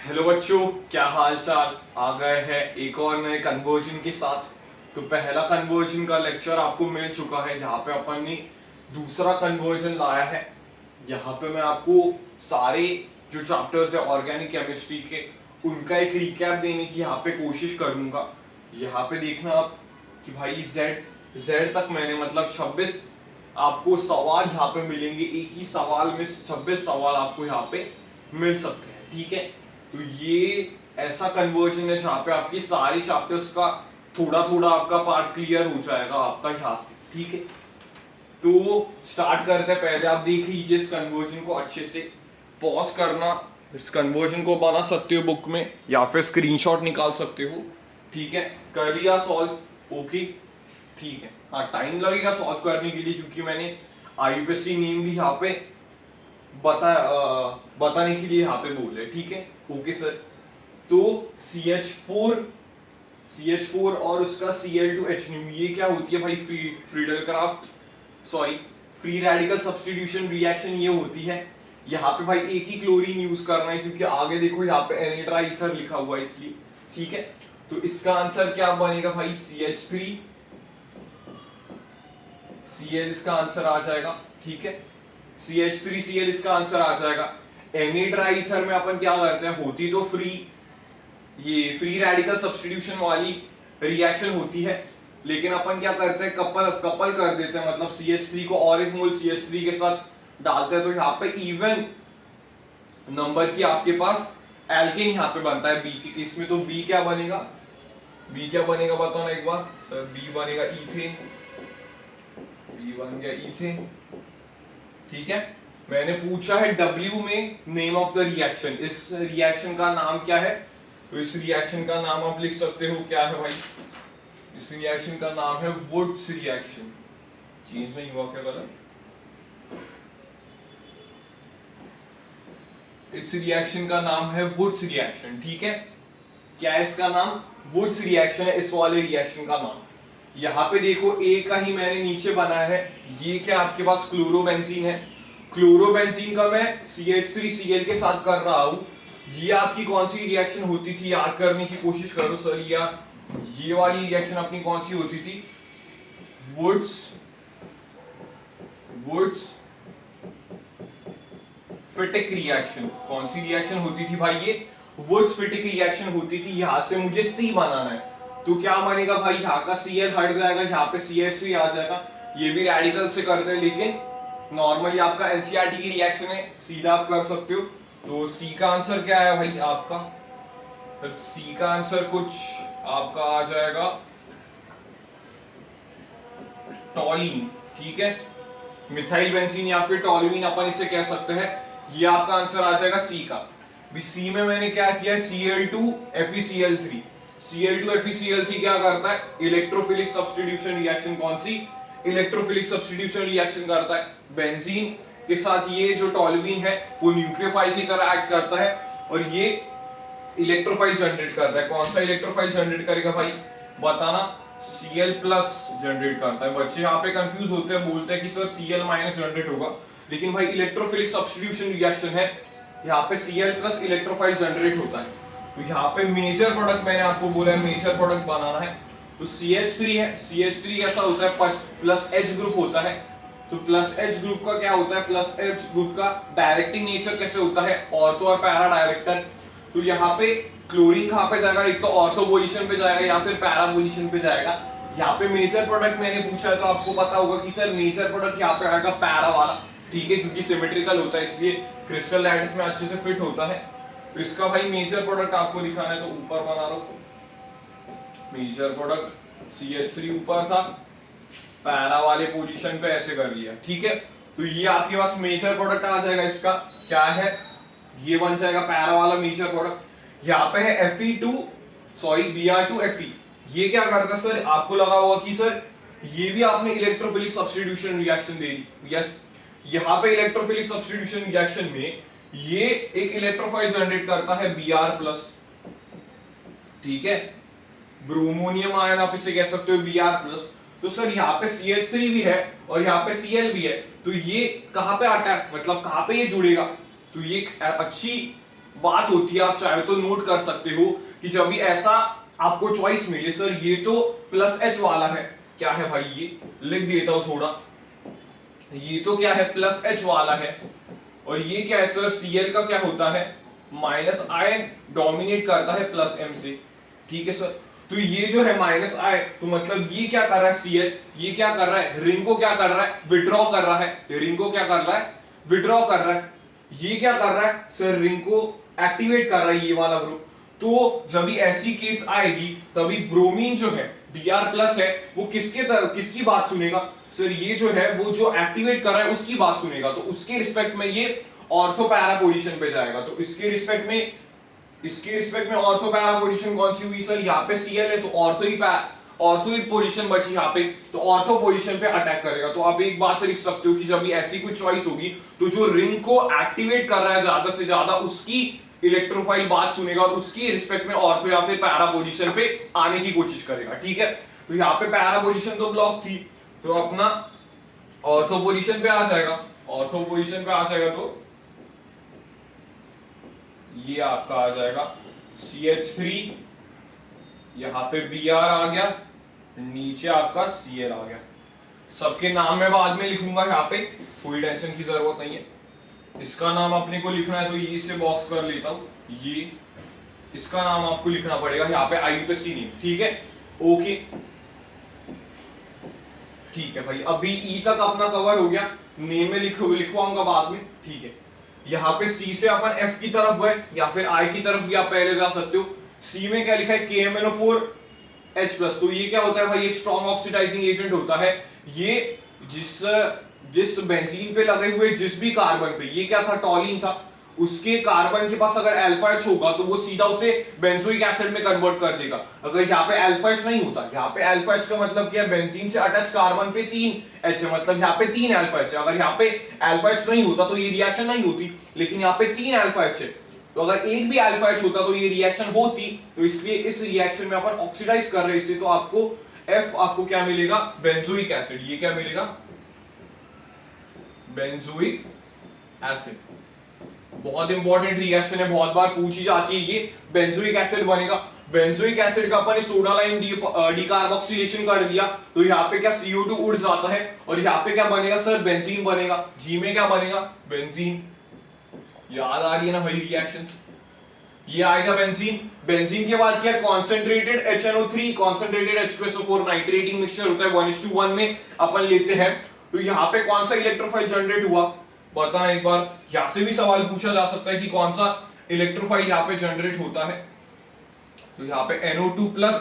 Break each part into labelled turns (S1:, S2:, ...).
S1: Hello बच्चों, क्या हाल चाल। आ गए हैं एक और नए कन्वर्जन के साथ। तो पहला कन्वर्जन का लेक्चर आपको मिल चुका है। यहाँ पे अपन ने दूसरा कन्वर्जन लाया है। यहाँ पे मैं आपको सारे जो चैप्टर्स है ऑर्गेनिक केमिस्ट्री के, उनका एक रिकैप देने की यहाँ पे कोशिश करूंगा। यहाँ पे देखना आप कि भाई जेड जेड तक मैंने मतलब 26 आपको सवाल यहाँ पे मिलेंगे। एक ही सवाल में 26 सवाल आपको यहाँ पे मिल सकते हैं, ठीक है। तो ये ऐसा कन्वर्जन है जहाँ पे आपकी सारी चैप्टर्स का थोड़ा थोड़ा आपका पार्ट क्लियर हो जाएगा आपका यहाँ से, ठीक है। तो स्टार्ट करते हैं। पहले आप देख लीजिए इस कन्वर्जन को अच्छे से, पॉज करना। इस कन्वर्जन को बना सकते हो बुक में या फिर स्क्रीनशॉट निकाल सकते हो, ठीक है। कर लिया सॉल्व, ओके, ठीक है। हाँ, टाइम लगेगा सॉल्व करने के लिए क्योंकि मैंने आईयूपीएससी नेम भी यहाँ पे बताने के लिए यहाँ पे बोले, ठीक है, ओके सर। तो CH4 और उसका Cl2H ये क्या होती है भाई? Friedel Crafts sorry free radical substitution reaction ये होती है। यहाँ पे भाई एक ही क्लोरीन यूज करना है क्योंकि आगे देखो यहाँ पे एनिट्राईथर लिखा हुआ है इसलिए, ठीक है। तो इसका आंसर क्या बनेगा भाई? CH3 Cl इसका आंसर आ जाएगा, ठीक है। CH3Cl इसका आंसर आ जाएगा। एनिट्राईथर में अपन क्या करते हैं, होती तो फ्री रेडिकल सब्स्टिट्यूशन वाली रिएक्शन होती है, लेकिन अपन क्या करते हैं, कपल कर देते हैं। मतलब CH3 को और एक मोल CH3 के साथ डालते हैं, तो यहाँ पे इवन नंबर की आपके पास एल्केन यहाँ पे बनता है बी के केस में। तो बी क्या बनेगा? बी क्या बनेगा बताना एक बार सर। बी बनेगा इथेन। बी बन गया इथेन, ठीक है। मैंने पूछा है डब्ल्यू में नेम ऑफ द रिएक्शन। इस रिएक्शन का नाम क्या है? तो इस रिएक्शन का नाम आप लिख सकते हो, क्या है भाई? इस रिएक्शन का नाम है वुड्स रिएक्शन। चेंज नहीं हुआ क्या कलर? इस रिएक्शन का नाम है वुड्स रिएक्शन, ठीक है। क्या है इसका नाम? वुड्स रिएक्शन है इस वाले रिएक्शन का नाम। यहाँ पे देखो ए का ही मैंने नीचे बनाया है। ये क्या आपके पास क्लोरोबेंजीन है। क्लोरोबेंजीन का मैं CH3Cl के साथ कर रहा हूं। ये आपकी कौन सी रिएक्शन होती थी? याद करने की कोशिश करो सर। या ये वाली रिएक्शन अपनी कौन सी होती थी? Wurtz Fittig reaction. कौन सी रिएक्शन होती थी भाई? ये वुड्स फिटिक रिएक्शन होती थी। यहां से मुझे सी बनाना है, तो क्या बनेगा भाई? यहाँ का Cl हट जाएगा, यहाँ पे CH3 आ जाएगा। ये भी रेडिकल से करते हैं, लेकिन नॉर्मली आपका एनसीईआरटी की रिएक्शन है, सीधा आप कर सकते हो। तो सी का आंसर क्या है भाई आपका? सी का आंसर कुछ आपका आ जाएगा टॉलिन, ठीक है। मिथाइल बेंजीन या फिर टॉल्यूइन अपन इसे कह सकते हैं। ये आपका आंसर आ जाएगा सी का। भी सी में मैंने क्या किया? Cl2FeCl3। Cl2FeCl3 क्या करता है? Electrophilic substitution reaction. कौन सी इलेक्ट्रोफिलिक सब्स्टिट्यूशन रिएक्शन करता है? बेंजीन के साथ ये जो टॉल्यूइन है वो न्यूक्लियोफाइल की तरह एक्ट करता है और ये इलेक्ट्रोफाइल जनरेट करता है। कौन सा इलेक्ट्रोफाइल जनरेट करेगा भाई बताना? Cl प्लस जनरेट करता है। बच्चे यहाँ पे कंफ्यूज होते हैं, बोलते हैं कि सर Cl माइनस जनरेट होगा, लेकिन भाई इलेक्ट्रोफिलिक सब्स्टिट्यूशन रिएक्शन है, यहाँ पे Cl प्लस इलेक्ट्रोफाइल जनरेट होता है। तो यहाँ पे मेजर प्रोडक्ट मैंने आपको बोला है, मेजर प्रोडक्ट बनाना है। तो CH3 है। CH3 कैसा होता है? प्लस H ग्रुप होता है। तो प्लस H ग्रुप का क्या होता है? प्लस H ग्रुप का डायरेक्टिंग नेचर कैसे होता है? ऑर्थो और पैरा डायरेक्टर। तो यहाँ पे क्लोरीन कहाँ पे जाएगा? एक तो ऑर्थो पोजीशन पे जाएगा या फिर पैरा पोजीशन पे जाएगा। यहाँ पे मेजर प्रोडक्ट मैंने पूछा है, तो आपको पता होगा कि सर मेजर प्रोडक्ट यहाँ पे आएगा पैरा वाला, ठीक है, क्योंकि सिमेट्रिकल होता है इसलिए क्रिस्टल लैंड्स में अच्छे से फिट होता है। तो इसका भाई मेजर प्रोडक्ट आपको दिखाना है, तो ऊपर बना लो। मेजर प्रोडक्ट CH3 ऊपर था, पैरा वाले पोजीशन पे ऐसे कर लिया, ठीक है। तो ये आपके पास मेजर प्रोडक्ट आ जाएगा। इसका क्या है? ये बन जाएगा पैरा वाला मेजर प्रोडक्ट। यहाँ पे है Br2Fe। ये क्या करता है सर? आपको लगा होगा कि सर ये भी आपने इलेक्ट्रोफिलिक सब्स्टिट्यूशन रिएक्शन दे दी। यस, यहाँ पे इलेक्ट्रोफिलिक सब्स्टिट्यूशन रिएक्शन में ये एक इलेक्ट्रोफाइल जनरेट करता है Br+, ठीक है। ब्रोमोनियम आयन आप इसे कह सकते हो Br+। तो सर यहाँ पे CH3 भी है और यहाँ पे Cl भी है, तो ये कहाँ पे आता है? मतलब कहाँ पे ये जुड़ेगा? तो ये अच्छी बात होती है, आप चाहे तो नोट कर सकते हो कि जब भी ऐसा आपको चॉइस मिले, सर ये तो प्लस एच वाला है, क्या है भाई ये लिख देता हूं थोड़ा, ये तो क्या है प्लस एच वाला है, और ये क्या है सर Cl का क्या होता है माइनस आई, डोमिनेट करता है प्लस एम से, ठीक है सर। तो ये जो है माइनस आई, तो मतलब ये क्या कर रहा है Cl, ये क्या कर रहा है रिंग को क्या कर रहा है विड्रॉ कर रहा है, रिंग को क्या कर रहा है विड्रॉ कर रहा है, ये क्या कर रहा है सर रिंग को एक्टिवेट कर रहा है ये वाला ग्रुप। तो जब भी ऐसी केस आएगी तभी ब्रोमीन जो है Br प्लस है वो किसकी बात सुनेगा सर, ये जो है वो जो एक्टिवेट कर रहा है उसकी बात सुनेगा, तो उसके रिस्पेक्ट में ये ऑर्थो पैरा पोजीशन पे जाएगा। तो इसके रिस्पेक्ट में ऑर्थो पैरा पोजीशन कौन सी हुई सर, यहाँ पे Cl है तो ऑर्थो ही पोजीशन बची यहाँ पे, तो ऑर्थो पोजीशन पे अटैक करेगा। तो आप एक बात लिख सकते हो कि जब भी ऐसी कोई चॉइस होगी तो जो रिंग को एक्टिवेट कर रहा है ज्यादा से ज्यादा उसकी इलेक्ट्रोफाइल बात सुनेगा और उसकी रिस्पेक्ट में ऑर्थो या फिर पैरा पोजीशन पे आने की कोशिश करेगा, ठीक है। तो यहाँ पे पैरा पोजीशन तो ब्लॉक थी, तो अपना ऑर्थो पोजीशन पे आ जाएगा, ऑर्थो पोजीशन पे आ जाएगा तो ये आपका आ जाएगा CH3, यहाँ पे Br आ गया, नीचे आपका Cl आ गया। सबके नाम मैं बाद में लिखूंगा, यहाँ पे कोई टेंशन की जरूरत नहीं है। इसका नाम अपने को लिखना है तो ये से बॉक्स कर लेता हूं, ये इसका नाम आपको लिखना पड़ेगा यहाँ पे IUPAC नेम, ठीक है ओके, ठीक है भाई। अभी ई तक अपना कवर हो गया, नेम में लिखवाऊंगा बाद में, ठीक है। यहाँ पे सी से अपन एफ की तरफ गए या फिर आई की तरफ भी आप पहले जा सकते हो। सी में क्या लिखा है KMnO4H+, तो ये क्या होता है भाई, एक स्ट्रॉन्ग ऑक्सीडाइजिंग एजेंट होता है। ये जिस बेंजीन पे लगे हुए जिस भी कार्बन पे, ये क्या था टॉलिन था, उसके कार्बन के पास अगर अल्फा एच होगा तो वो सीधा उसे बेंजोइक एसिड में कन्वर्ट कर देगा। अगर यहाँ पे अल्फा एच नहीं होता, यहाँ पे अल्फा एच का मतलब क्या है, बेंजीन से अटैच कार्बन पे 3 एच है, मतलब यहाँ पे 3 अल्फा एच है। अगर यहाँ पे अल्फा एच नहीं होता तो ये रिएक्शन नहीं होती, लेकिन यहाँ पे 3 अल्फा एच है, तो अगर एक भी अल्फा एच होता तो ये रिएक्शन होती। तो इसलिए इस रिएक्शन में अपन ऑक्सीडाइज कर रहे हैं इसे, तो आपको एफ आपको क्या मिलेगा बेंजोइक एसिड, ये क्या मिलेगा बेंजोइक एसिड। बहुत इंपॉर्टेंट रिएक्शन है, बहुत बार पूछी जाती है ये, बेंजोइक एसिड बनेगा। बेंजोइक एसिड का अपन सोडा लाइन डीकार्बोक्सिलेशन कर दिया तो यहाँ पे क्या CO2 उड़ जाता है और यहाँ पे क्या बनेगा सर बेंजीन बनेगा। जी में क्या बनेगा बेंजीन, याद आ रही है ना भाई रिएक्शंस, ये आएगा बेंजीन। बेंजीन के बाद क्या concentrated HNO3 concentrated H2SO4 nitrating mixture होता है 1:1 में अपन लेते हैं। तो यहाँ पे कौन सा इलेक्ट्रोफाइल जनरेट हुआ बताना एक बार, यहां से भी सवाल पूछा जा सकता है कि कौन सा इलेक्ट्रोफाइल यहाँ पे जनरेट होता है। तो यहाँ पे NO2+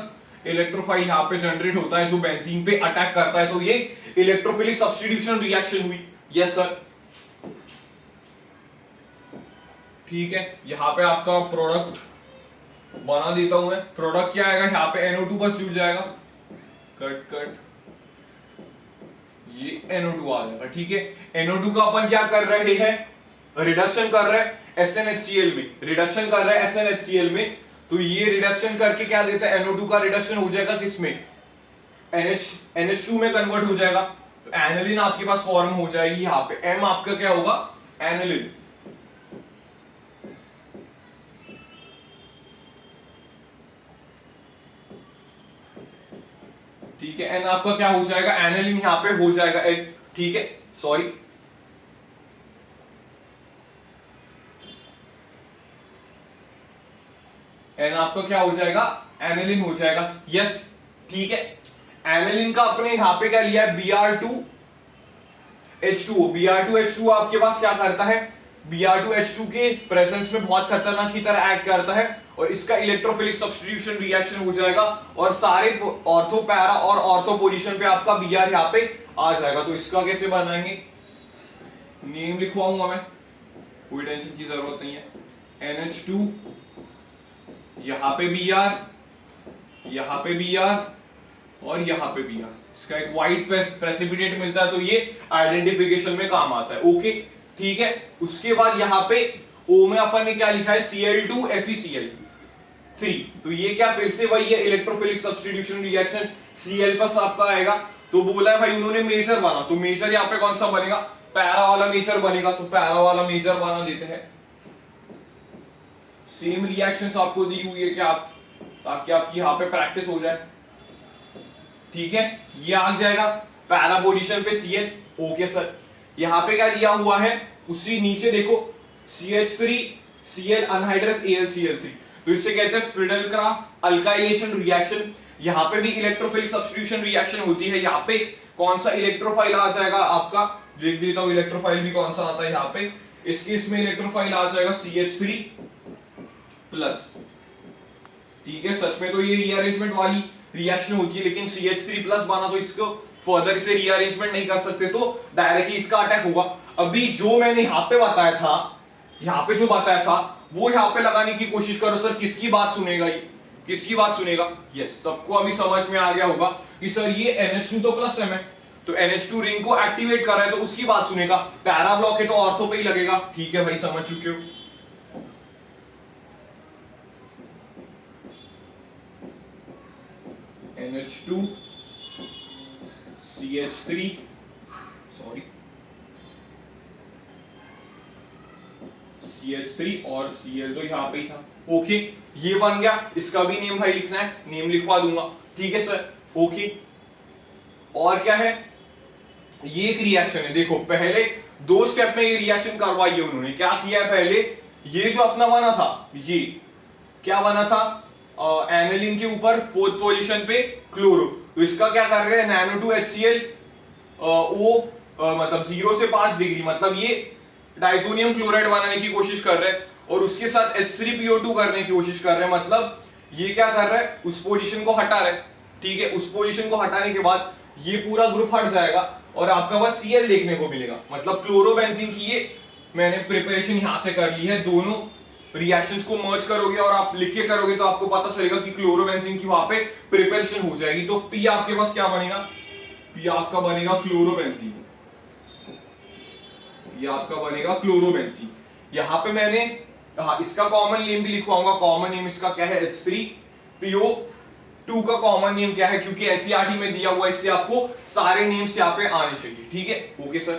S1: इलेक्ट्रोफाइल यहाँ पे जनरेट होता है जो बेंजीन पे अटैक करता है, तो ये इलेक्ट्रोफिलिक सब्स्टिट्यूशन रिएक्शन हुई। यस सर, ठीक है। यहाँ पे आपका प्रोडक्ट बना देता हूं मैं, प्रोडक्ट क्या आएगा यहाँ पे NO2 बस जुड़ जाएगा, कट ये NO2 आ जाएगा, ठीक है। NO2 का अपन क्या कर रहे हैं रिडक्शन कर रहे हैं SnHCl में, रिडक्शन कर रहे हैं SnHCl में, तो ये रिडक्शन करके क्या देता है NO2 का रिडक्शन हो जाएगा किसमें NH2 में कन्वर्ट हो जाएगा, तो एनिलिन आपके पास फॉर्म हो जाएगी। यहाँ पे M आपका क्या होगा एनिलिन, ठीक है। N आपका क्या हो जाएगा एनिलिन यहाँ पे हो जाएगा N, ठीक है सॉरी N आपका क्या हो जाएगा एनिलिन हो जाएगा। यस ठीक है, एनिलिन का अपने यहाँ पे क्या लिया है Br2H2O। Br2H2O आपके पास क्या करता है, Br2H2 के प्रेजेंस में बहुत खतरनाक की तरह एक्ट करता है और इसका इलेक्ट्रोफिलिक सब्स्टिट्यूशन रिएक्शन हो जाएगा और सारे ऑर्थो पैरा और ऑर्थो पोजीशन पे आपका Br यहाँ पे आ जाएगा। तो इसका कैसे बनाएंगे, नेम लिखवाऊंगा मैं, कोई टेंशन की जरूरत नहीं है। NH2 यहाँ पे Br, यहाँ पे Br और यहाँ पे Br, इसका एक व्हाइट प्रेसिपिटेट मिलता है तो ये आइडेंटिफिकेशन में काम आता है। ओके ठीक है, उसके बाद यहाँ पे O में अपन ने क्या लिखा है Cl2 FeCl3, तो ये क्या फिर से वही है इलेक्ट्रोफिलिक सब्स्टिट्यूशन रिएक्शन, Cl+ आपका आएगा। तो बोला है भाई उन्होंने मेजर बना, तो मेजर यहाँ पे कौन सा बनेगा पैरा वाला मेजर बनेगा, तो पैरा वाला मेजर बना देते हैं। सेम रिएक्शंस आपको दी हुई है कि आप, ताकि आपकी यहाँ पे प्रैक्टिस हो जाए, ठीक है। ये आ जाएगा पैरा पोजीशन पे Cl, ओके सर। यहाँ पे क्या दिया हुआ है, उसी नीचे देखो CH3 Cl अनहाइड्रस AlCl3, तो इससे कहते हैं फ्रीडल-क्राफ्ट अल्काइलेशन रिएक्शन। यहाँ पे भी इलेक्ट्रोफिलिक सब्स्टिट्यूशन रिएक्शन होती है। यहाँ पे कौन सा इलेक्ट्रोफाइल आ जाएगा आपका, लिख देता हूं इलेक्ट्रोफाइल भी कौन सा आता है यहाँ पे। इस केस में इलेक्ट्रोफाइल आ जाएगा CH3 प्लस, ठीक है। सच में तो ये रीअरेंजमेंट वाली रिएक्शन होती है, लेकिन CH3 प्लस बना तो इसको फर्दर से रीअरेंजमेंट नहीं कर सकते, तो डायरेक्टली इसका अटैक होगा। अभी जो मैंने यहाँ पे बताया था, यहाँ पे जो बताया था वो यहाँ पे लगाने की कोशिश करो सर। किसकी बात सुनेगा ये, किसकी बात सुनेगा? यस, सबको अभी समझ में आ गया होगा कि सर ये NH2 तो प्लस है, तो NH2 रिंग को एक्टिवेट कर रहा है, तो उसकी बात सुनेगा। पैरा ब्लॉक है तो ऑर्थो पे ही लगेगा, ठीक है भाई, समझ चुके हो। NH2 CH3 सॉरी CH3 और Cl तो यहाँ पे ही था, ओके। ये बन गया, इसका भी नेम भाई लिखना है, नेम लिखवा दूंगा, ठीक है सर, ओके। और क्या है, ये एक रिएक्शन है। देखो पहले 2 स्टेप में ये रिएक्शन करवाई है उन्होंने। क्या किया है पहले, ये जो अपना बना था, ये क्या बना था, एनिलीन के ऊपर 4th पोजीशन पे क्लोरो, तो इसका क्या कर रहे हैं, NO2HCl O मतलब 0 से 5 डिग्री, मतलब ये डाइसोनियम क्लोराइड बनाने की कोशिश कर रहे हैं, और उसके साथ H3PO2 करने की कोशिश कर रहे हैं। मतलब ये क्या कर रहा है, उस पोजीशन को हटा रहे हैं, ठीक है। उस पोजीशन को हटाने के बाद ये पूरा ग्रुप हट जाएगा और आपका बस Cl देखने को मिलेगा। मतलब क्लोरोबेंजीन की ये मैंने प्रिपरेशन यहां से कर ली है। दोनों रिएक्शंस को मर्ज करोगे और आप लिख के करोगे तो आपको पता चलेगा कि क्लोरोबेंजीन की वहां पे प्रिपरेशन हो जाएगी। तो P आपके पास क्या बनेगा, P आपका बनेगा क्लोरोबेंजीन, ये आपका बनेगा क्लोरोबेंजीन। यहां पे मैंने हाँ इसका कॉमन नेम भी लिखवाऊंगा। कॉमन नेम इसका क्या है, H3PO2 का कॉमन नेम क्या है, क्योंकि एनसीईआरटी में दिया हुआ है, इसलिए आपको सारे नेम्स यहाँ पे आने चाहिए, ठीक है, ओके सर।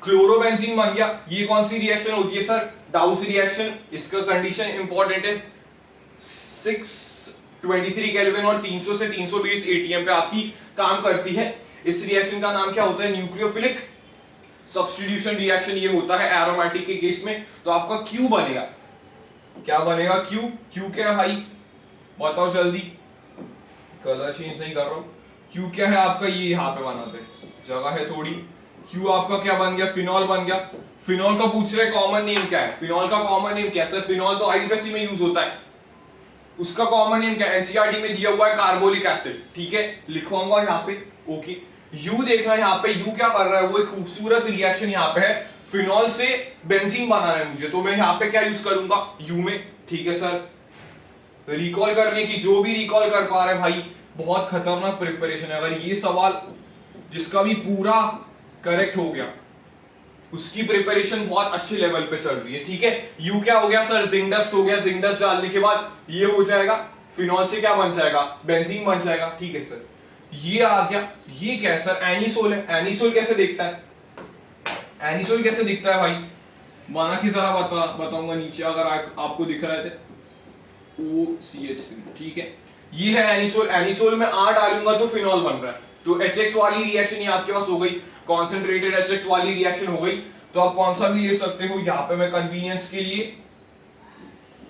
S1: क्लोरोबेंजीन बन गया। ये कौन सी रिएक्शन होती है सर, डाउस रिएक्शन। इसका कंडीशन इंपॉर्टेंट है, 623 केल्विन और 300 से 320 ATM पे आपकी काम करती है। इस रिएक्शन का नाम क्या होता है, न्यूक्लियोफिलिक सब्स्टिट्यूशन रिएक्शन ये होता है एरोमेटिक के केस में। तो आपका Q बनेगा, क्या बनेगा, Q क्या है भाई, बताओ जल्दी, कलर चेंज नहीं कर रहा हूं। Q क्या है आपका, ये यहाँ पे बनाते हैं, जगह है थोड़ी। Q आपका क्या बन गया, फिनॉल बन गया। फिनॉल का पूछ रहे कॉमन नेम क्या है, फिनॉल का कॉमन नेम क्या है सर, फिनॉल तो आईयूपीएसी में यूज होता है, उसका कॉमन नेम क्या है, एनसीईआरटी में दिया हुआ है कार्बोलिक एसिड, ठीक है, लिखवाऊंगा यहाँ पे, ओके। यू देखना यहाँ पे, यू क्या कर रहा है, वो एक खूबसूरत रिएक्शन यहाँ पे है, फिनॉल से बेंजीन बनाना है मुझे, तो मैं यहाँ पे क्या यूज करूंगा, यू में, ठीक है सर। रिकॉल करने की, जो भी रिकॉल कर पा रहे भाई, बहुत खतरनाक प्रिपरेशन है। अगर ये सवाल जिसका भी पूरा करेक्ट हो गया, उसकी प्रिपरेशन बहुत अच्छे लेवल पे चल रही है, ठीक है। यू क्या हो गया सर, जिंक डस्ट हो गया। जिंक डस्ट डालने के बाद ये हो जाएगा, फिनॉल से क्या बन जाएगा, बेंजीन बन जाएगा, ठीक है सर। ये आ गया, ये क्या है सर, एनिसोल है। एनिसोल कैसे दिखता है, एनिसोल कैसे दिखता है भाई, बना की तरह बताऊंगा नीचे, अगर आपको दिख रहा है OCH3, ठीक है। ये है एनिसोल। एनिसोल में R डालूंगा तो फिनॉल बन रहा है, तो HX वाली रिएक्शन ये आपके पास हो गई, कॉन्सेंट्रेटेड HX वाली रिएक्शन हो गई। तो आप कौन सा भी ले सकते हो, यहाँ पे मैं कन्वीनियंस के लिए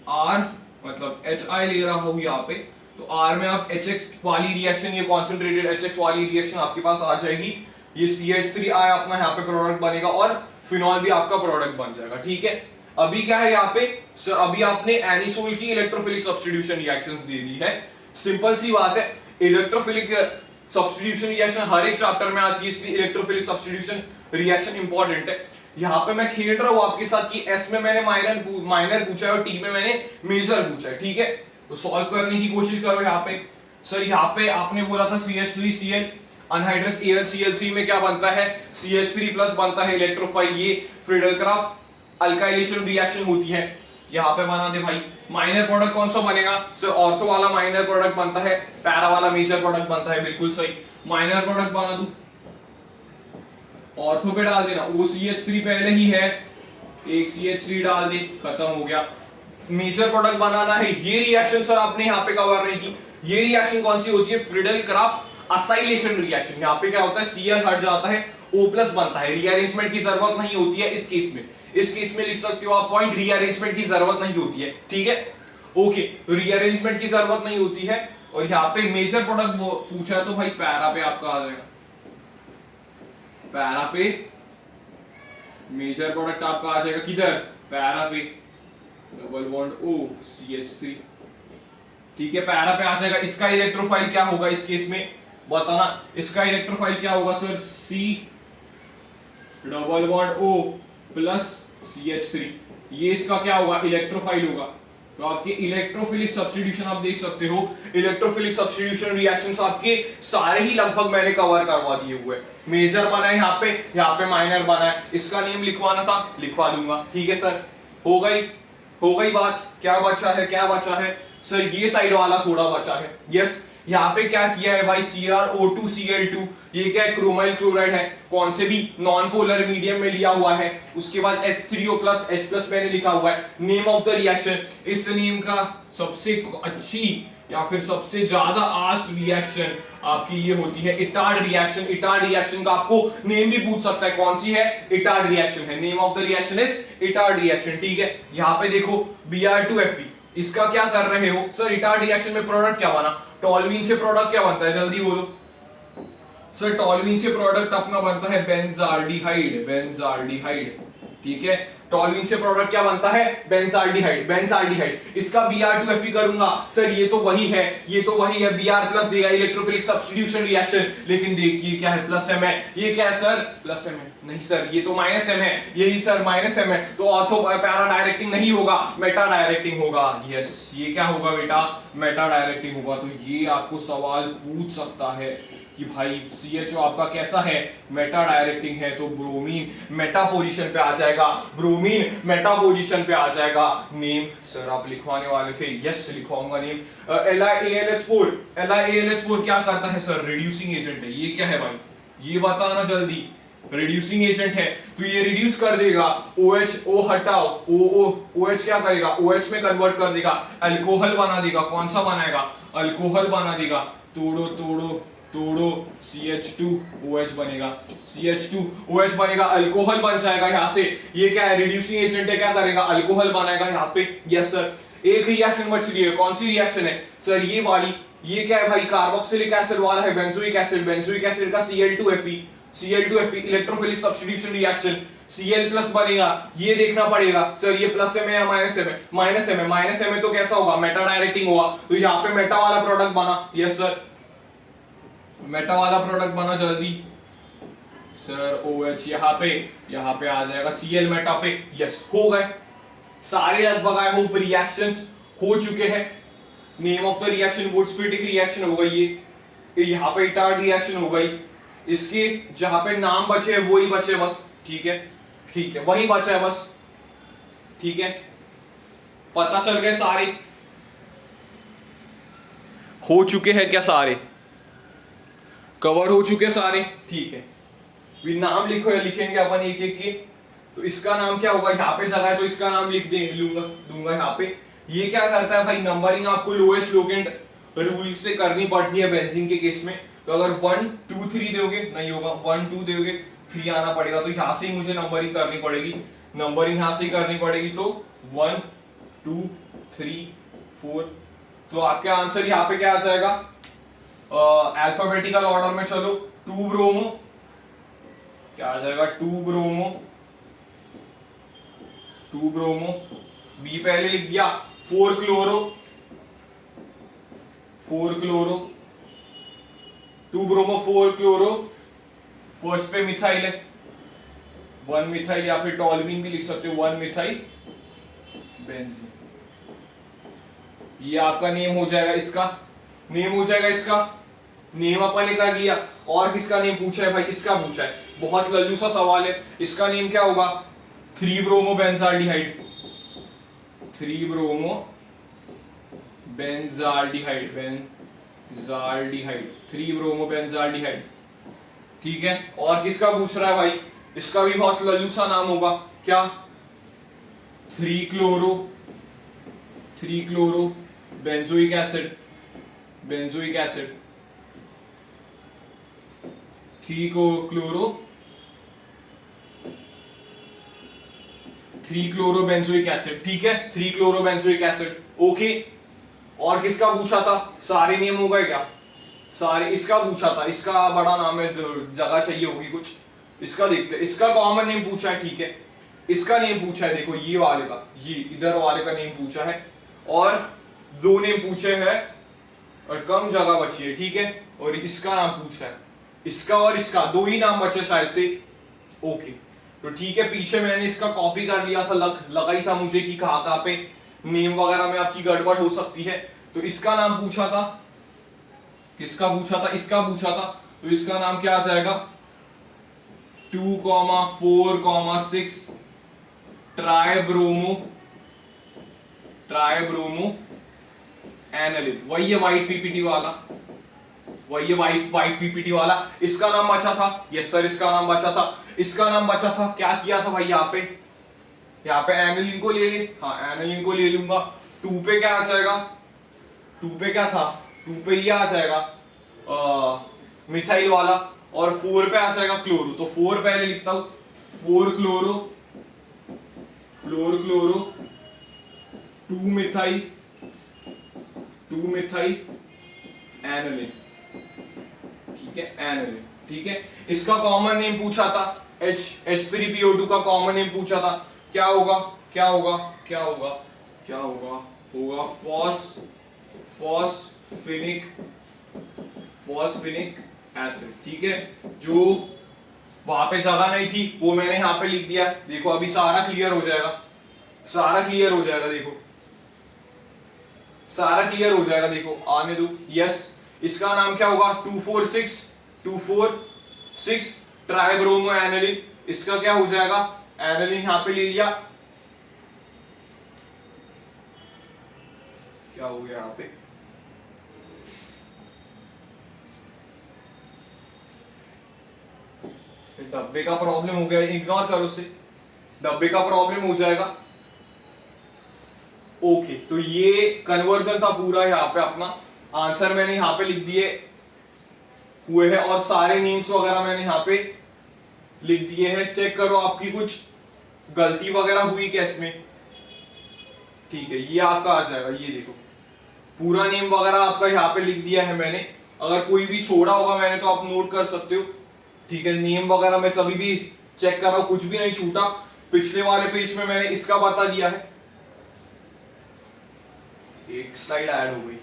S1: R मतलब HI ले रहा हूं यहाँ पे, तो R में आप HX वाली रिएक्शन, ये कॉन्सेंट्रेटेड HX वाली रिएक्शन आपके पास आ जाएगी। ये CH3I अपना यहाँ पे प्रोडक्ट बनेगा और फिनॉल भी आपका प्रोडक्ट बन जाएगा, ठीक है। अभी क्या है यहाँ पे सर, अभी आपने एनिसोल की इलेक्ट्रोफिलिक सब्स्टिट्यूशन रिएक्शंस दे दी है। सिंपल सी बात है, इलेक्ट्रोफिलिक सब्स्टिट्यूशन रिएक्शन हर एक चैप्टर में आती है, इसलिए इलेक्ट्रोफिलिक सब्स्टिट्यूशन रिएक्शन इंपॉर्टेंट है। यहाँ पे मैं खेल रहा हूँ आपके साथ कि S में मैंने माइनर पूछा है और T में मैंने मेजर पूछा है, ठीक है। तो सॉल्व करने की कोशिश करो यहाँ पे। सर यहाँ पे आपने बोला था CH3Cl अनहाइड्रस AlCl3 में क्या बनता है, CH3 प्लस बनता है इलेक्ट्रोफाइल, ये फ्रीडल-क्राफ्ट अल्काइलेशन रिएक्शन होती है। यहाँ पे बना दे भाई। माइनर प्रोडक्ट कौन सा बनेगा सर, ऑर्थो वाला माइनर प्रोडक्ट बनता है, पैरा वाला मेजर प्रोडक्ट बनता है, बिल्कुल सही। माइनर प्रोडक्ट बना दूं, ऑर्थो पे डाल देना, OCH3 पहले ही है, एक CH3 डाल दे, खत्म हो गया। मेजर प्रोडक्ट बनाना है। ये रिएक्शन सर आपने यहाँ पे कवर नहीं की। ये रिएक्शन कौन सी होती है? Friedel craft acylation reaction. यहाँ पे क्या होता है? Cl हट जाता है, O प्लस बनता है। रीअरेंजमेंट की जरूरत नहीं होती है इस केस में। इस केस में लिख सकते हो आप पॉइंट, रीअरेंजमेंट की जरूरत नहीं होती है, ठीक है। ओके, रीअरेंजमेंट की जरूरत नहीं होती है। और यहाँ पे मेजर प्रोडक्ट पूछा है तो भाई पैरा पे आपका आ जाएगा, पैरा पे मेजर प्रोडक्ट आपका आ जाएगा किधर? पैरा पे डबल बॉन्ड O CH3, ठीक है, पैरा पे आ जाएगा। इसका इलेक्ट्रोफाइल क्या होगा इस केस में बताना? इसका इलेक्ट्रोफाइल क्या होगा sir? C double bond O plus CH3। ये इसका क्या होगा? इलेक्ट्रोफाइल होगा। तो आपके इलेक्ट्रोफिलिक सब्स्टिट्यूशन आप देख सकते हो, इलेक्ट्रोफिलिक सब्स्टिट्यूशन रिएक्शंस आपके सारे ही लगभग मैंने कवर करवा दिए हुए। मेजर बना है यहाँ पे माइनर बना है। इसका नेम लिखवाना था, लिखवा दूंगा, ठीक है सर। हो गई बात। क्या बचा है? क्या बचा है सर? ये साइड वाला थोड़ा बचा है। यस, यहाँ पे क्या किया है भाई? CrO2Cl2, ये क्या है? क्रोमाइल क्लोराइड है। कौन से भी नॉन पोलर मीडियम में लिया हुआ है। उसके बाद H3O प्लस H प्लस मैंने लिखा हुआ है। नेम ऑफ द रिएक्शन, इस नेम का सबसे अच्छी या फिर सबसे ज्यादा आस्ट रिएक्शन आपकी ये होती है इटार्ड रिएक्शन। इटार्ड रिएक्शन का आपको नेम भी पूछ सकता है, कौन सी है? इटार्ड रिएक्शन है। Name of the reaction is Etard reaction, ठीक है। यहाँ पे देखो Br2Fe, इसका क्या कर रहे हो सर? इटार्ड रिएक्शन में प्रोडक्ट क्या बना? टॉल्यूइन से प्रोडक्ट क्या बनता है? जल्दी बोलो सर। टॉल्यूइन से प्रोडक्ट अपना बनता है बेंजाल्डिहाइड, ठीक है। टॉल्यूइन से प्रोडक्ट क्या बनता है? बेंजाल्डिहाइड। इसका Br2Fe करूंगा सर, ये तो वही है, Br प्लस देगा, इलेक्ट्रोफिलिक सब्स्टिट्यूशन रिएक्शन। लेकिन देखिए क्या है? प्लस M है। ये क्या है सर? प्लस M है। नहीं सर, ये तो माइनस M है। यही सर, माइनस M है। तो ऑर्थो पैरा डायरेक्टिंग नहीं होगा, मेटा डायरेक्टिंग होगा। यस, ये क्या होगा बेटा? मेटा डायरेक्टिंग होगा। तो ये आपको सवाल पूछ सकता है कि भाई CHO आपका कैसा है? मेटा डायरेक्टिंग है। तो ब्रोमीन मेटा पोजीशन पे आ जाएगा, ब्रोमीन मेटा पोजीशन पे आ जाएगा। नेम सर आप लिखवाने वाले थे? Yes, लिखवाऊंगा name. LiAlH4 क्या करता है सर? रिड्यूसिंग एजेंट है। ये क्या है भाई? ये बताना जल्दी। रिड्यूसिंग एजेंट है, तो ये रिड्यूस कर देगा। O हटाओ, OH क्या करेगा? OH में कन्वर्ट कर देगा, अल्कोहल बना देगा। कौन सा बनाएगा? अल्कोहल बना देगा। तोड़ो CH2OH बनेगा, CH2OH बनेगा, अल्कोहल बन जाएगा यहाँ से। ये क्या है? रिड्यूसिंग एजेंट है, क्या करेगा? अल्कोहल बनाएगा यहाँ पे। Yes sir. एक रिएक्शन बच रही है, कौन सी रिएक्शन है सर? ये वाली। ये क्या है भाई? कार्बोक्सिलिक एसिड वाला है, बेंजोइक एसिड का Cl2Fe electrophilic substitution reaction. Cl plus बनेगा। ये देखना पड़ेगा सर, ये प्लस M है या माइनस M है? माइनस M है तो कैसा होगा? मेटा डायरेक्टिंग होगा। तो यहाँ पे मेटा वाला प्रोडक्ट बना। यस सर, मेटा वाला प्रोडक्ट बना जल्दी सर। OH यहाँ पे आ जाएगा Cl मेटा पे। यस, हो गए सारे लगभग। आई होप रिएक्शंस हो चुके हैं। Name of the reaction Wurtz Fittig reaction हो गई। ये यहाँ पे इटार्ड रिएक्शन हो गई। इसके जहां पे नाम बचे हैं वही बचे बस, ठीक है, वही बचा है बस, ठीक है। पता चल गए सारे? हो चुके हैं क्या सारे? कवर हो चुके सारे, ठीक है। भी नाम लिखो या लिखेंगे अपन एक एक के। तो इसका नाम क्या होगा? यहाँ पे जगह है तो इसका नाम लिख दूंगा यहाँ पे। ये क्या करता है भाई? नंबरिंग आपको लोएस्ट लोकेंट रूल से करनी पड़ती है बेंजीन के केस में। तो अगर 1 2 3 दोगे नहीं होगा, 1 2 दोगे 3 आना पड़ेगा। तो यहाँ से ही मुझे नंबरिंग करनी पड़ेगी, यहाँ से ही करनी पड़ेगी। तो 1 2 3 4। तो आपका आंसर यहाँ पे क्या आ जाएगा? अल्फाबेटिकल ऑर्डर में चलो। 2 ब्रोमो क्या आ जाएगा? 2 ब्रोमो बी पहले लिख दिया। 4 क्लोरो 2 ब्रोमो 4 क्लोरो। फर्स्ट पे मिथाइल है, 1 मिथाइल या फिर टॉल्यूइन भी लिख सकते हो, 1 मिथाइल बेंजीन। ये आपका नेम हो जाएगा। इसका नेम अपन ने कर लिया। और किसका नेम पूछा है भाई? इसका पूछा है। बहुत लल्लू सा सवाल है। इसका नेम क्या होगा? 3 ब्रोमो बेंजाल्डिहाइड। 3 ब्रोमो बेंजाल्डिहाइड, ठीक है। और किसका पूछ रहा है भाई? इसका भी बहुत लल्लू सा नाम होगा। क्या? 3 chloro 3 chloro benzoic acid 3 chloro benzoic acid, ठीक है, 3 क्लोरो बेंजोइक एसिड, ओके। और किसका पूछा था? सारे नियम हो गए क्या? सारे, इसका पूछा था, इसका बड़ा नाम है, जगह चाहिए होगी कुछ, इसका देखते हैं। इसका कॉमन नेम पूछा है, ठीक है, इसका नेम पूछा है, देखो ये वाले का, ये इधर वाले का नेम पूछा है, और 2 नेम पूछे हैं और कम जगह बची है, ठीक है, और इसका नाम पूछा है, इसका और इसका 2 ही नाम बचे शायद से, ओके। तो ठीक है, पीछे मैंने इसका कॉपी कर लिया था, लगा ही था मुझे कि कहाँ पे नेम वगैरह में आपकी गड़बड़ हो सकती है। तो इसका नाम पूछा था, किसका पूछा था? इसका पूछा था, तो इसका नाम क्या आ जाएगा? 2,4,6 ट्राइब्रोमो एनालिन, वही है व्हाइट पीपीटी वाला, वही है व्हाइट पीपीटी वाला। इसका नाम बचा था, यस सर, इसका नाम बचा था, इसका नाम बचा था। क्या किया था भाई यहाँ पे एनालिन को ले ले, हाँ एनालिन को ले लूंगा। 2 पे क्या आ जाएगा? 2 पे क्या था? 2 पे ये आ जाएगा मिथाइल वाला, और 4 पे आ जाएगा क्लोरो। तो 4 पहले लिखता हूं, 4 क्लोरो 2 मिथाइल एनालिन, ठीक है, एनालिन, ठीक है। इसका कॉमन नेम पूछा था, H3PO2 का कॉमन नेम पूछा था, क्या होगा? होगा फॉस्फेनिक एसिड, ठीक है। जो वहां पे जगह नहीं थी वो मैंने यहाँ पे लिख दिया, देखो अभी सारा क्लियर हो जाएगा, देखो सारा क्लियर हो जाएगा, देखो आने दो, यस। इसका नाम क्या होगा? 2,4,6 ट्राइब्रोमो एनालिन। इसका क्या हो जाएगा? एनालिन यहां पे ले लिया, क्या हो गया यहाँ पे? डब्बे का प्रॉब्लम हो गया, इग्नोर करो उसे, डब्बे का प्रॉब्लम हो जाएगा, ओके। तो ये कन्वर्जन था पूरा, यहाँ पे अपना आंसर मैंने यहाँ पे लिख दिए हुए हैं, और सारे नेम्स वगैरह मैंने यहाँ पे लिख दिए हैं। चेक करो आपकी कुछ गलती वगैरह हुई क्या इसमें, ठीक है। ये आपका आ जाएगा, ये देखो पूरा नेम वगैरह आपका यहाँ पे लिख दिया है मैंने, अगर कोई भी छोड़ा होगा मैंने तो आप नोट कर सकते हो, ठीक है। नेम वगैरह मैं कभी भी चेक कर रहा हूं, कुछ भी नहीं छूटा। पिछले वाले पेज में मैंने इसका बता दिया है, एक स्लाइड ऐड हो गई,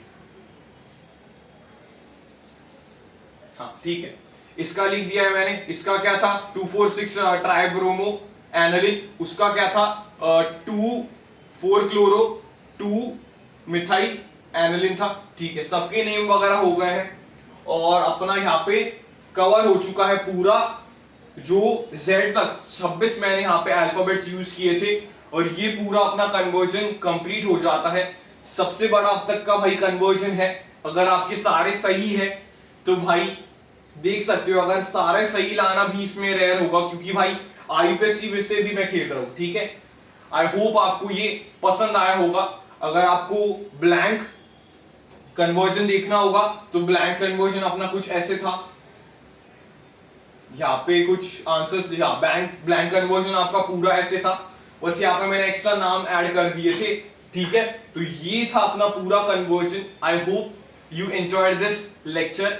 S1: हाँ ठीक है, इसका लिख दिया है मैंने। इसका क्या था? 2,4,6 ट्राइब्रोमो एनालिन, उसका क्या था? 2,4 क्लोरो 2 मिथाइल एनालिन था, ठीक है। सबके नेम वगैरह हो गए हैं, और अपना यहाँ पे कवर हो चुका है पूरा, जो Z तक 26 मैंने यहाँ पे अल्फाबेट्स यूज किए थे, और ये पूरा अपना कन्वर्जन कंप्लीट हो जाता है। सबसे बड़ा अब तक का भाई कन्वर्जन है। अगर आपके सारे सही है तो भाई देख सकते हो, अगर सारे सही लाना भी इसमें रेयर होगा, क्योंकि भाई IUPAC से भी मैं खेल रहा हूं, ठीक है। आई होप आपको ये पसंद आया होगा। अगर आपको ब्लैंक कन्वर्जन देखना होगा तो ब्लैंक कन्वर्जन अपना कुछ ऐसे था, यहाँ पे कुछ आंसर्स, ब्लैंक कन्वर्जन आपका पूरा ऐसे था, बस यहाँ पे मैंने एक्स्ट्रा नाम ऐड कर दिए थे, ठीक है। तो ये था अपना पूरा conversion. I hope you enjoyed this lecture.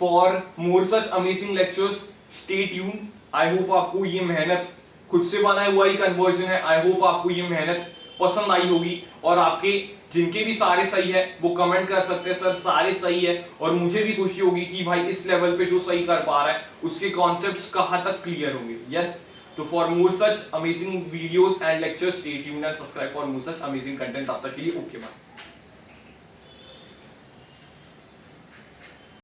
S1: For more such amazing lectures stay tuned. I hope आपको ये मेहनत, खुद से बनाया हुआ ही कन्वर्जन है, आई होप आपको ये मेहनत पसंद आई होगी, और आपके जिनके भी सारे सही है वो कमेंट कर सकते हैं सर सारे सही है, और मुझे भी खुशी होगी कि भाई इस लेवल पे जो सही कर पा रहा है उसके कॉन्सेप्ट्स कहां तक क्लियर होंगे, यस। तो for more such amazing videos and lectures stay tuned and subscribe for more such amazing content. तब तक के लिए ओके बाय।